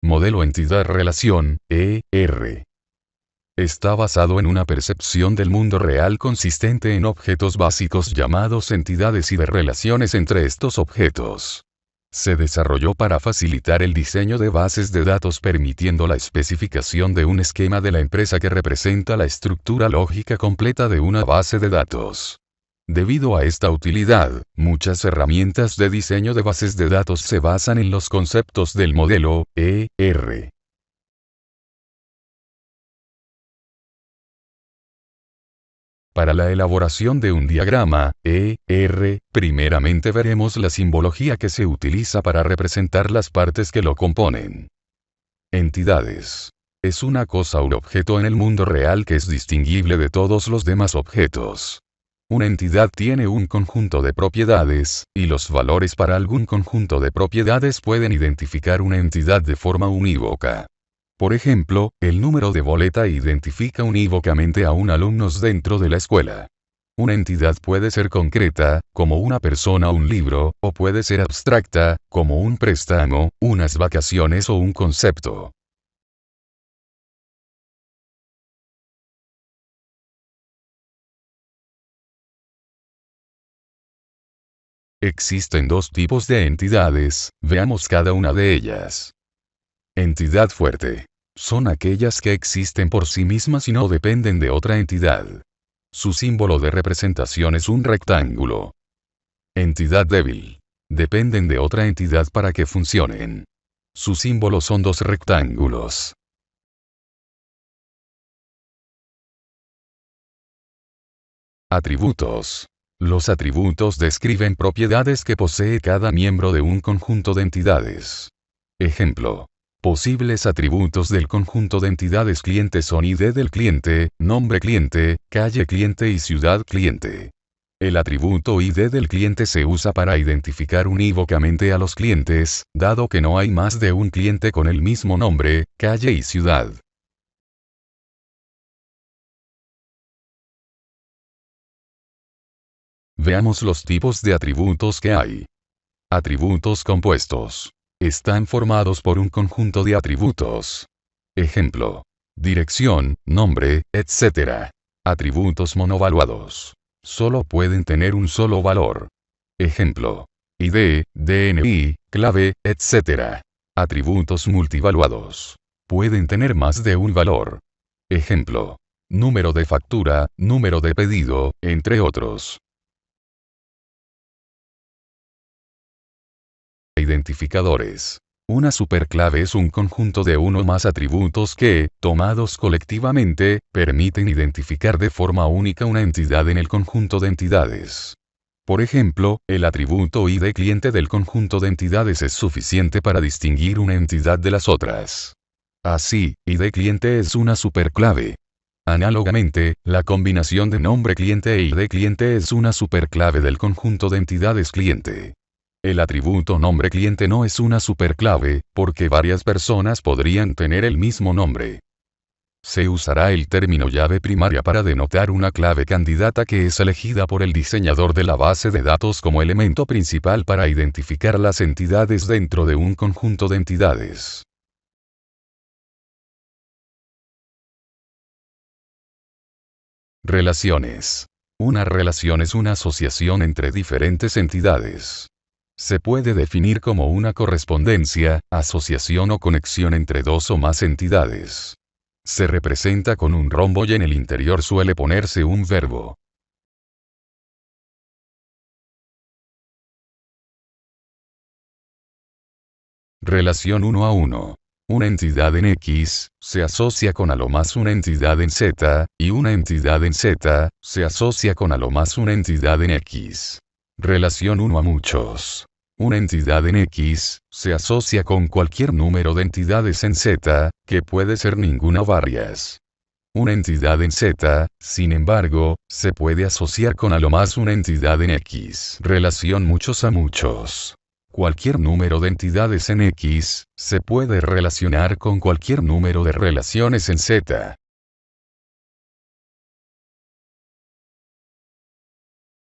modelo entidad-relación, ER. Está basado en una percepción del mundo real consistente en objetos básicos llamados entidades y de relaciones entre estos objetos. Se desarrolló para facilitar el diseño de bases de datos permitiendo la especificación de un esquema de la empresa que representa la estructura lógica completa de una base de datos. Debido a esta utilidad, muchas herramientas de diseño de bases de datos se basan en los conceptos del modelo ER. Para la elaboración de un diagrama ER, primeramente veremos la simbología que se utiliza para representar las partes que lo componen. Entidades. Es una cosa u objeto en el mundo real que es distinguible de todos los demás objetos. Una entidad tiene un conjunto de propiedades, y los valores para algún conjunto de propiedades pueden identificar una entidad de forma unívoca. Por ejemplo, el número de boleta identifica unívocamente a un alumno dentro de la escuela. Una entidad puede ser concreta, como una persona o un libro, o puede ser abstracta, como un préstamo, unas vacaciones o un concepto. Existen dos tipos de entidades, veamos cada una de ellas. Entidad fuerte. Son aquellas que existen por sí mismas y no dependen de otra entidad. Su símbolo de representación es un rectángulo. Entidad débil. Dependen de otra entidad para que funcionen. Su símbolo son dos rectángulos. Atributos. Los atributos describen propiedades que posee cada miembro de un conjunto de entidades. Ejemplo. Posibles atributos del conjunto de entidades cliente son ID del cliente, nombre cliente, calle cliente y ciudad cliente. El atributo ID del cliente se usa para identificar unívocamente a los clientes, dado que no hay más de un cliente con el mismo nombre, calle y ciudad. Veamos los tipos de atributos que hay. Atributos compuestos. Están formados por un conjunto de atributos. Ejemplo. Dirección, nombre, etc. Atributos monovaluados. Solo pueden tener un solo valor. Ejemplo. ID, DNI, clave, etc. Atributos multivaluados. Pueden tener más de un valor. Ejemplo. Número de factura, número de pedido, entre otros. Identificadores. Una superclave es un conjunto de uno o más atributos que, tomados colectivamente, permiten identificar de forma única una entidad en el conjunto de entidades. Por ejemplo, el atributo ID cliente del conjunto de entidades es suficiente para distinguir una entidad de las otras. Así, ID cliente es una superclave. Análogamente, la combinación de nombre cliente e ID cliente es una superclave del conjunto de entidades cliente. El atributo nombre cliente no es una superclave, porque varias personas podrían tener el mismo nombre. Se usará el término llave primaria para denotar una clave candidata que es elegida por el diseñador de la base de datos como elemento principal para identificar las entidades dentro de un conjunto de entidades. Relaciones. Una relación es una asociación entre diferentes entidades. Se puede definir como una correspondencia, asociación o conexión entre dos o más entidades. Se representa con un rombo y en el interior suele ponerse un verbo. Relación 1 a 1. Una entidad en X, se asocia con a lo más una entidad en Z, y una entidad en Z, se asocia con a lo más una entidad en X. Relación 1 a muchos. Una entidad en X, se asocia con cualquier número de entidades en Z, que puede ser ninguna o varias. Una entidad en Z, sin embargo, se puede asociar con a lo más una entidad en X. Relación muchos a muchos. Cualquier número de entidades en X, se puede relacionar con cualquier número de relaciones en Z.